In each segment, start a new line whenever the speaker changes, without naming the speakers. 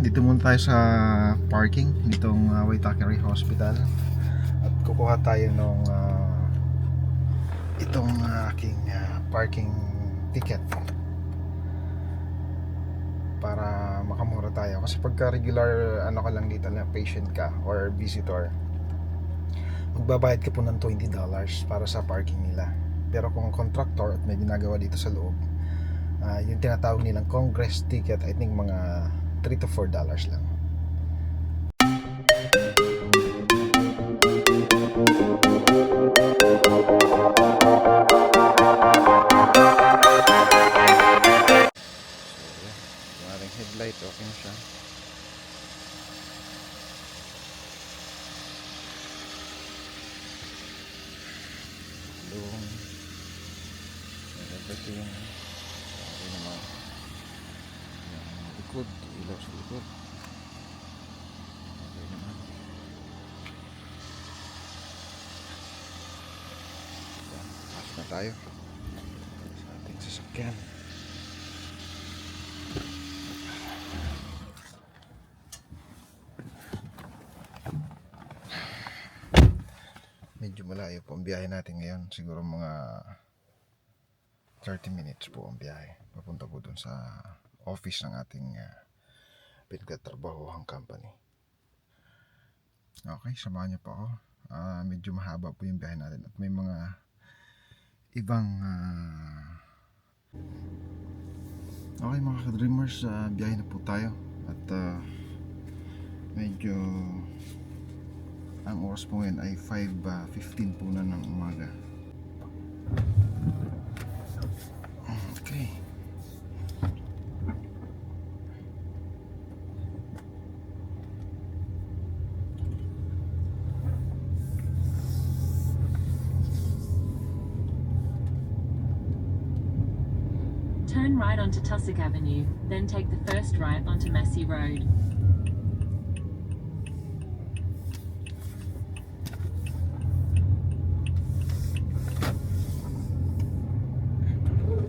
Dito muna tayo sa parking nitong Waitakere Hospital at kukuha tayo ng itong aking parking ticket para makamura tayo. Kasi pagka regular ano ka lang dito na patient ka or visitor, magbabayad ka po ng $20 para sa parking nila. Pero kung contractor at may ginagawa dito sa loob, yung tinatawag nilang Congress ticket, I think mga $3 to $4 lang. So, yung ating headlight, okay na siya. Long everything okay naman. Yung likod, ilaw sa likod okay naman. Pasok na tayo sa ating sasakyan. Medyo malayo po ang biyahe natin ngayon. Siguro mga 30 minutes po ang biyahe. Papunta po dun sa office ng ating pinagtatrabahuhang company. Okay, samahan niyo po ako. Medyo mahaba po yung biyahe natin at may mga ibang okay mga ka-dreamers, biyahe na po tayo at medyo ang oras po ngayon ay 5:15 po na ng umaga. Okay.
Turn right onto Tussock Avenue, then take the first right onto Massey Road.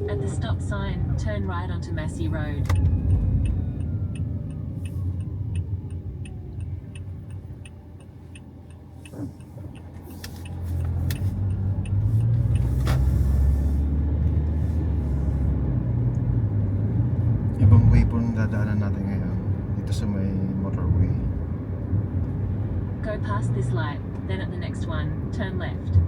At the stop sign, turn right onto Massey Road.
Ibang way po ng dadaanan natin ngayon dito sa may motorway.
Go past this light, then at the next one, turn left.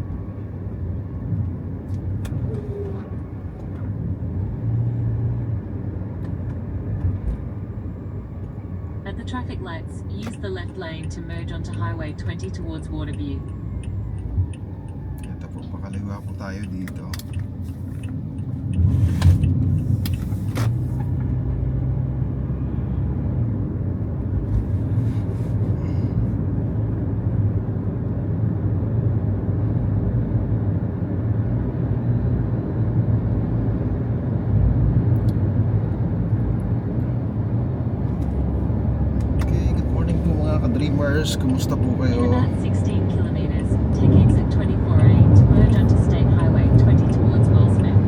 At the traffic lights, use the left lane to merge onto Highway 20 towards Waterview.
Ito po, pakaliwa po tayo dito. Dreamers, kumusta po
In
kayo?
about 16 kilometers, take exit 24A to merge onto State Highway 20 towards Wellsmith.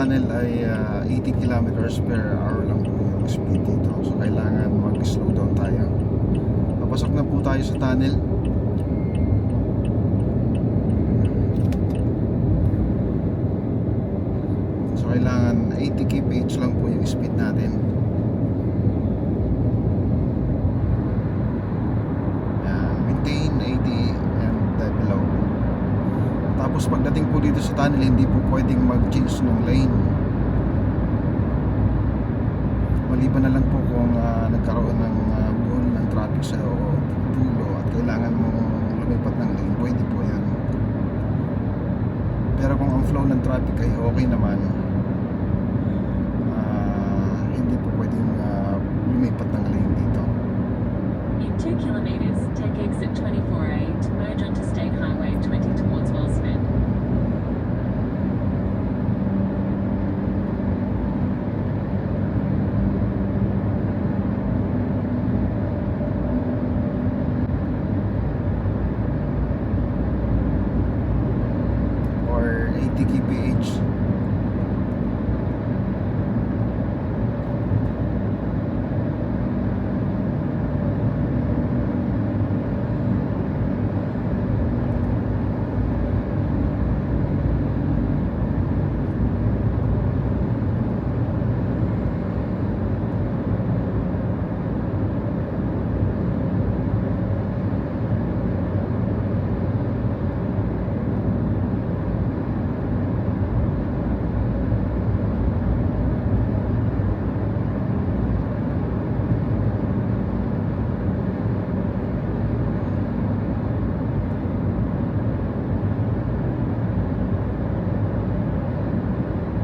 tunnel ay 80 kilometers per hour lang po yung speed dito. So kailangan mag-slow down tayo. Papasok na po tayo sa tunnel. So kailangan 80 kph lang po yung speed natin. Maintain 80 and below. Tapos pagdating po dito sa tunnel, hindi po pwedeng mag-change ng lane. Maliban na lang po kung nagkaroon ng buhol ng traffic sa dulo at kailangan mong lumipat ng lane, pwede po yan. Pero kung ang flow ng traffic ay okay naman, hindi po pwedeng lumipat ng lane dito.
In 2 kilometers, take exit 24A to merge onto State Highway 20 towards Wellsford.
Or 80 kph.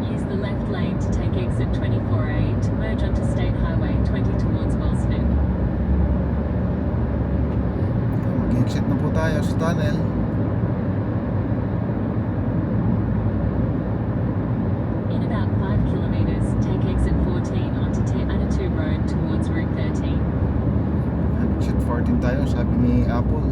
Use the left lane to take exit 24A to merge onto State Highway 20 towards Wellsford.
Mag-exit na po tayo sa tunnel.
In about 5 kilometers, take exit 14 onto Te Anatu Road towards Route 13.
Exit 14 tayo, sabi ni Apple.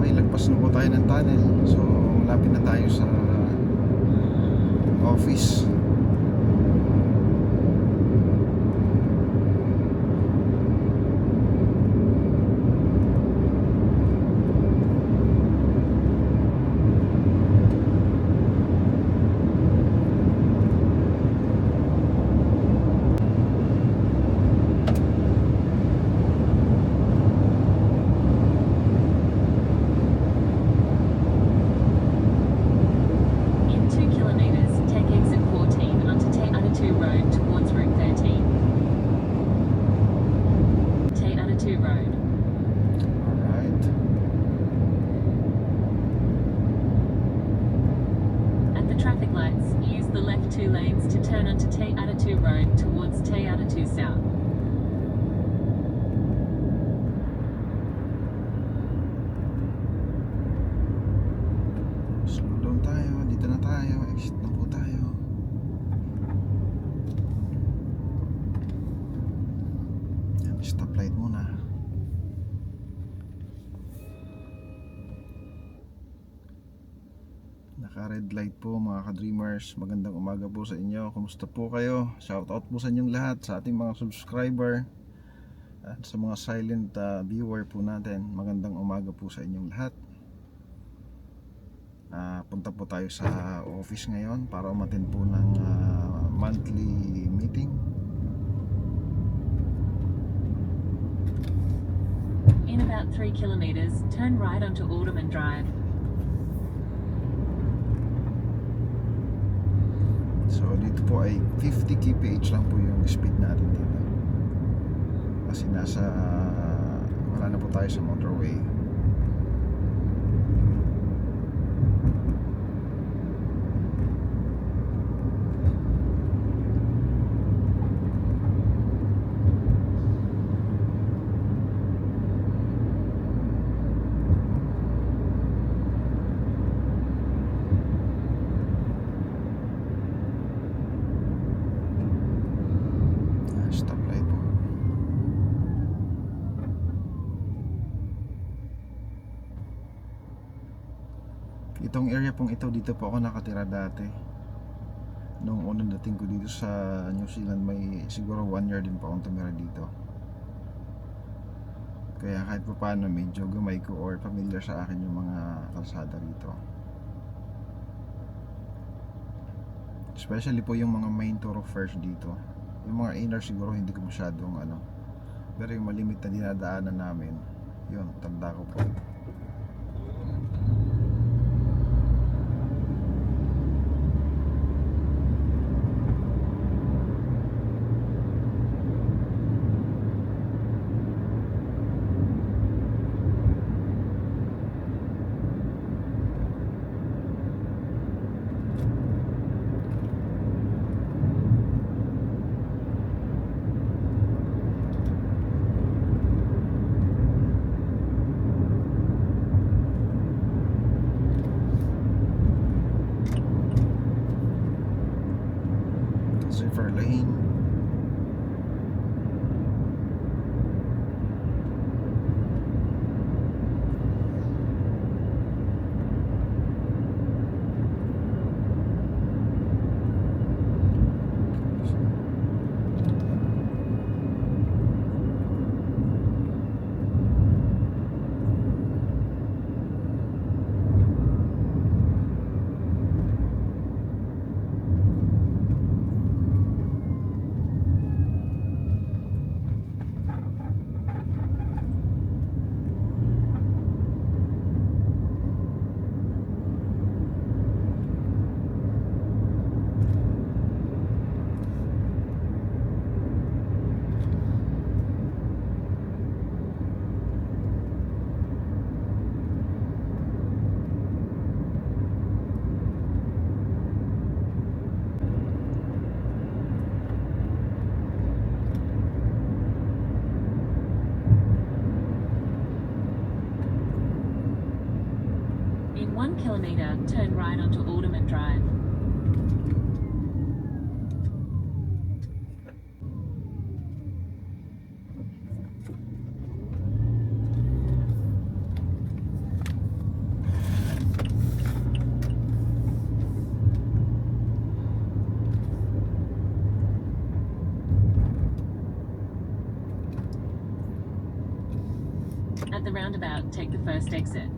Okay, lagpas na po tayo ng tunnel. So, malapit na tayo sa office.
In 2 kilometers, take exit 14 onto Te Anatu Road towards Route 13. Te Anatu Road.
Alright.
At the traffic lights, use the left 2 lanes to turn onto Te Anatu Road towards Te Anatu South.
Slow down tayo. Dito na tayo. Exit na po tayo. Yan, stoplight muna. Naka-red light po mga ka-dreamers. Magandang umaga po sa inyo. Kumusta po kayo? Shoutout po sa inyong lahat, sa ating mga subscriber at sa mga silent viewer po natin. Magandang umaga po sa inyong lahat. Punta po tayo sa office ngayon para umattend po ng monthly meeting.
In about 3 kilometers, turn right onto Alderman Drive.
So dito po ay 50 kph lang po yung speed natin dito. Kasi wala na po tayo sa motorway. Stoplight po. Itong area pong ito, dito po ako nakatira dati. Noong unang dating ko dito sa New Zealand, may siguro 1 year din po akong tumira dito. Kaya kahit pa paano medyo gamay ko or familiar sa akin yung mga kalsada rito. Especially po yung mga main thoroughfares dito. Yung mga inner siguro hindi ko masyadong ano. Pero yung malimit na dinadaanan namin, yun, tanda ko po. Safer lane.
In 1 kilometre, turn right onto Alderman Drive. At the roundabout, take the first exit.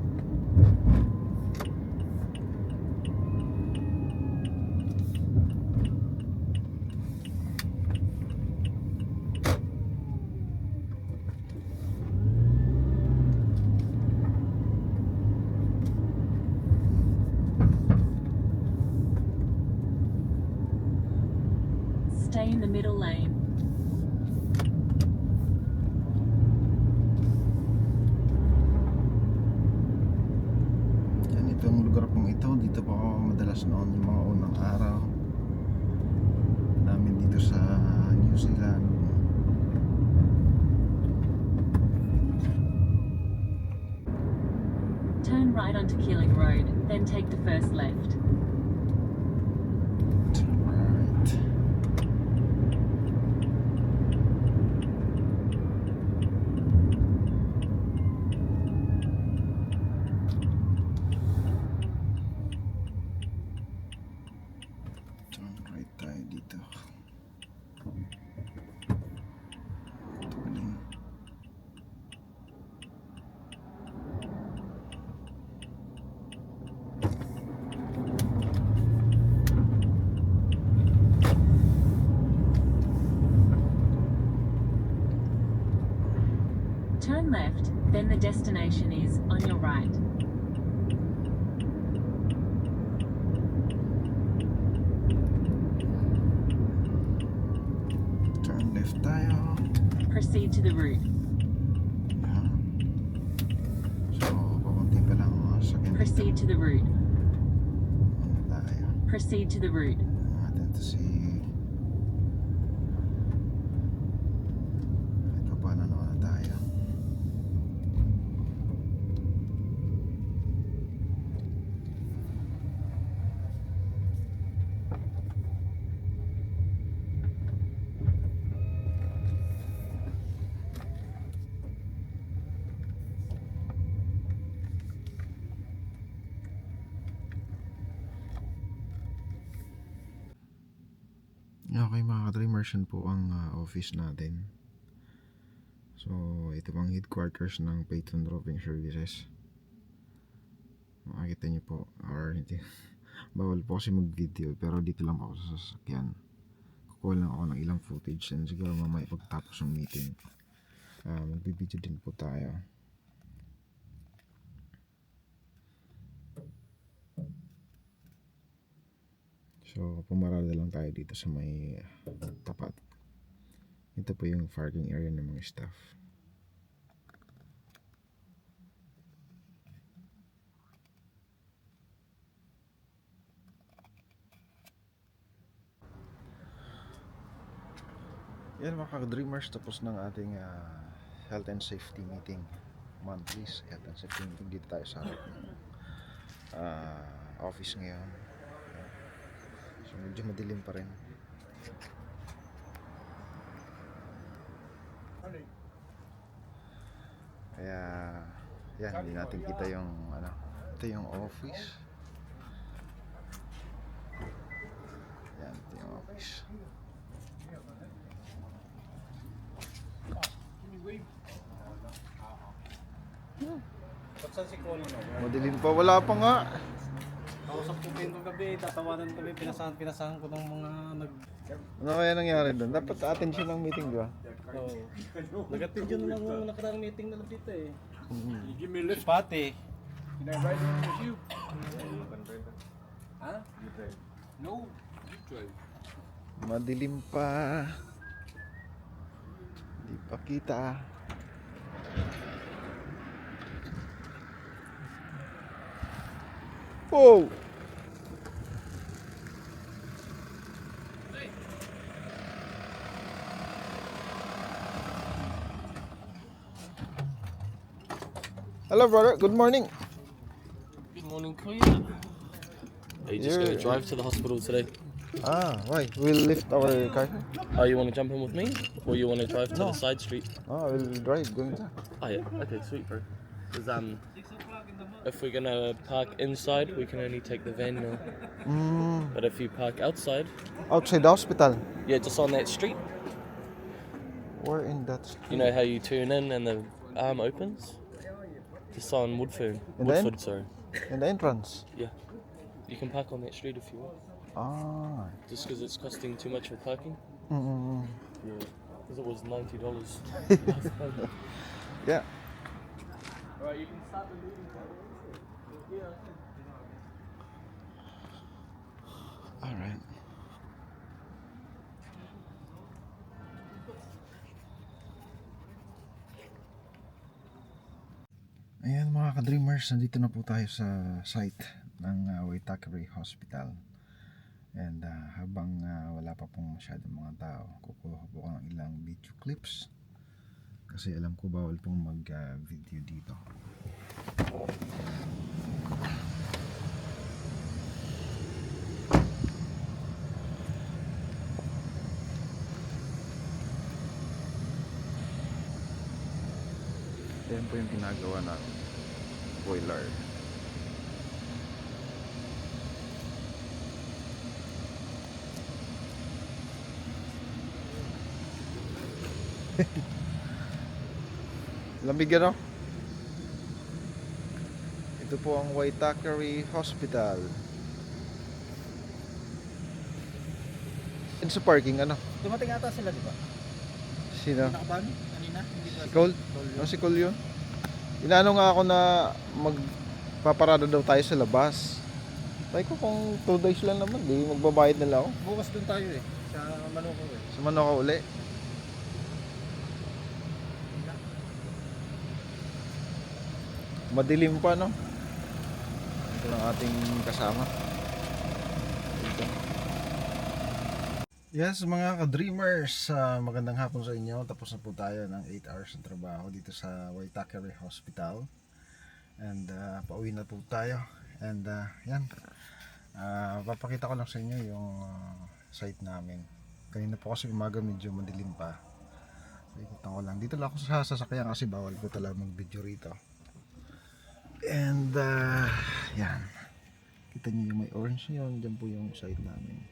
Stay in the middle lane.
Yan, itong lugar pong ito, dito po ako madalas noon yung mga unang araw namin dito sa New Zealand.
Turn right onto Keeling Road, then take the first left.
Right. Turn right tayo dito. Tuling.
Turn left, then the destination is on your right.
Turn left tayo.
Proceed to the route.
Yan. So, papunti pa lang mga second.
Proceed to the route. proceed to the route.
Natin to si... Ito pa, na tayo. Okay mga ka-dreamers, yan po ang office natin. So ito pang headquarters ng Peyton Roving Services. Makikita niyo po, or hindi, bawal po kasi mag-video, pero dito lang ako sa sasakyan. Kukuha lang ako ng ilang footage and siguro mamaya pagtapos ng meeting mag-video din po tayo. So pumarada lang tayo dito sa may tapat. Ito po yung parking area ng mga staff. Yan mga ka-dreamers, tapos ng ating health and safety meeting. Monthly health and safety meeting. Dito tayo sa harap ng office ngayon. So medyo madilim pa rin. Kaya yan, hindi natin kita yung ito yung office. Yan, ito yung office.
Saan si Colin?
Madilim pa, wala pa nga.
Kausap ko din kong gabi, tatawanan kami, pinasahan ko ng mga
Ano kaya nangyari doon? Dapat attention ng meeting, di ba?
nag-attend yun lang ng nakarang meeting na dito eh. You give me a lift. Pati. Can I ride in with you? Huh? You drive. No, you drive.
Madilim pa. Di pa kita. Oh! Hello brother, good morning.
Good morning, Kuya. Are you just
Yeah.
going to drive to the hospital today?
Why? We'll lift our car.
Oh, you want to jump in with me? Or you want to drive to the side street?
We'll drive. Going to.
Oh, yeah. Okay, sweet, bro. Because, if we're going to park inside, we can only take the van now. But if you park outside,
Outside the hospital.
yeah, just on that street,
We're in that street.
you know how you turn in and the arm opens? Just on
And then?
Woodford, sorry.
In the entrance.
Yeah. You can park on that street if you want. Just because it's costing too much for parking. Yeah. Because it was $90.
Yeah.
Alright, you can start the meeting.
Alright. Ayan mga ka-dreamers, nandito na po tayo sa site ng Waitakere Hospital. And habang wala pa pong masyadong mga tao, kukuha po ako ng ilang video clips. Kasi alam ko bawal pong mag-video dito. Yan po yung ginagawa ng boiler. Lamig ano? Ito po ang Waitakere Hospital. Sa parking ano?
Dumating ata sila, di ba?
Sino?
Nakaban? Kanina? Hindi ba?
Si Cole? Si Cole yun? Inaano nga ako na magpaparada daw tayo sa labas. Sabi ko kung 2 days lang naman, di magbabayad nila ako.
Bukas dun tayo eh. Sa Manoko eh.
Sa Manoko uli. Madilim pa no? Ito ang ating kasama. dito. Yes mga ka-dreamers, magandang hapon sa inyo. Tapos na po tayo ng 8 hours ng trabaho dito sa Waitakere Hospital. And pauwi na po tayo. And yan, papakita ko lang sa inyo yung site namin. Kanina po kasi umaga medyo madilim pa. Ikutan ko lang. Dito lang ako sa sasakyan kasi bawal ko talaga mag-video rito. And yan, kita nyo yung may orange yun. Diyan po yung site namin.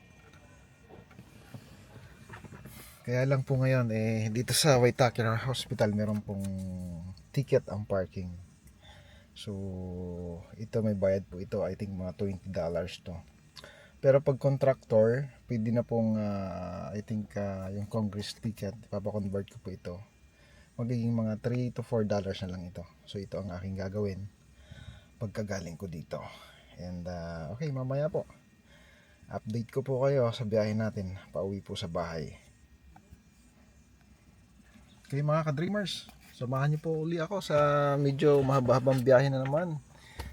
Kaya lang po ngayon dito sa Waitakere Hospital meron pong ticket ang parking. So ito may bayad po ito, I think mga $20 to. Pero pag contractor, pwede na pong I think yung Congress ticket, ipapakonvert ko po ito. Magiging mga $3 to $4 na lang ito. So ito ang aking gagawin pagkagaling ko dito. And okay, mamaya po update ko po kayo sa biyahe natin pauwi po sa bahay. Okay mga ka-dreamers, samahan niyo po uli ako sa medyo mahaba-habang biyahe na naman.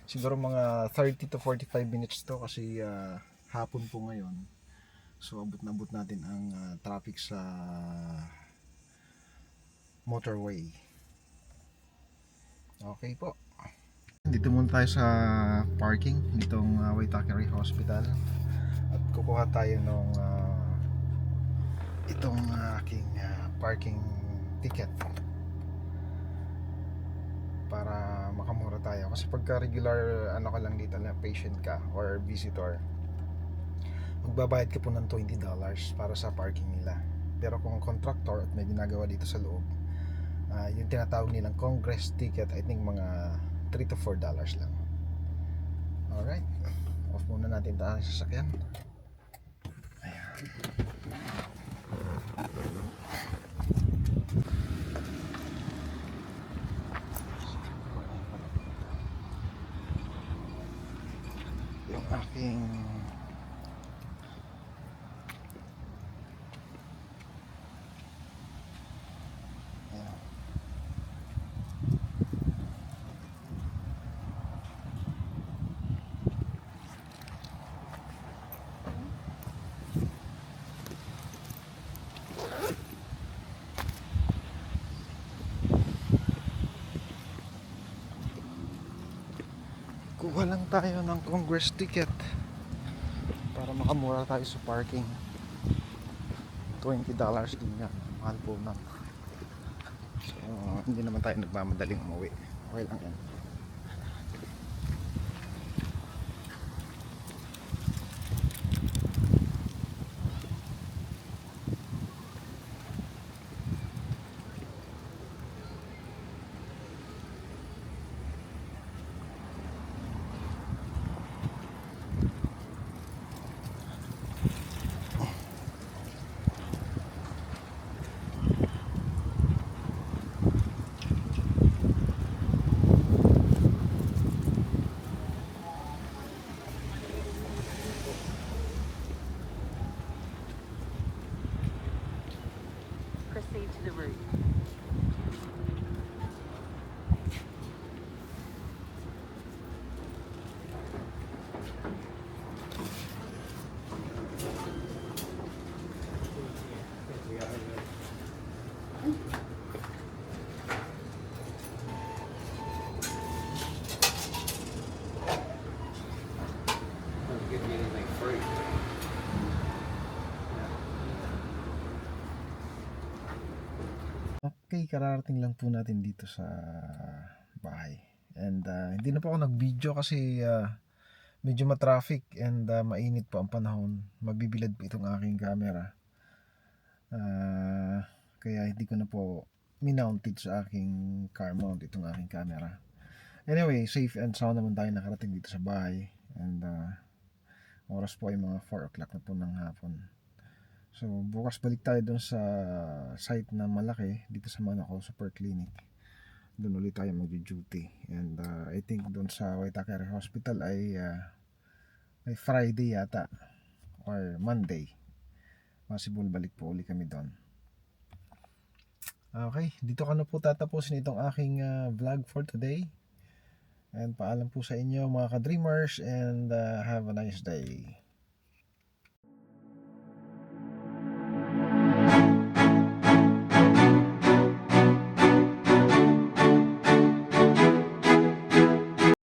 Siguro mga 30 to 45 minutes to kasi hapon po ngayon. So abot na abot natin ang traffic sa motorway. Okay po. Dito muna tayo sa parking nitong Waitakere Hospital. At kukuha tayo ng itong aking parking ticket para makamura tayo kasi pagka regular ka lang dito na patient ka or visitor, magbabayad ka po ng $20 para sa parking nila. Pero kung contractor at may ginagawa dito sa loob, yung tinatawag nilang Congress ticket, I think mga $3 to $4 lang. Alright, off muna natin tayo sa sasakyan. Ayan. Yung aking ayan. Kuha lang tayo ng Congress ticket para makamura tayo sa parking. $20 din yan, mahal po na. So hindi naman tayo nagmamadaling umuwi, okay lang yan.
Proceed to the route.
Okay, kararating lang po natin dito sa bahay. And hindi na po ako nag-video kasi medyo matraffic and mainit po ang panahon. Mabibilad po itong aking camera. Kaya hindi ko na po minounted sa aking car mount itong aking camera. Anyway, safe and sound naman tayo nakarating dito sa bahay. And oras po ay mga 4 o'clock na po ng hapon. So bukas balik tayo dun sa site na malaki dito sa Manacor Super Clinic. Doon ulit tayo mag-duty. And I think dun sa Waitakere Hospital ay Friday yata or Monday. Possible balik po ulit kami doon. Okay, dito ka na po tatapusin itong aking vlog for today. And paalam po sa inyo mga ka-dreamers and have a nice day.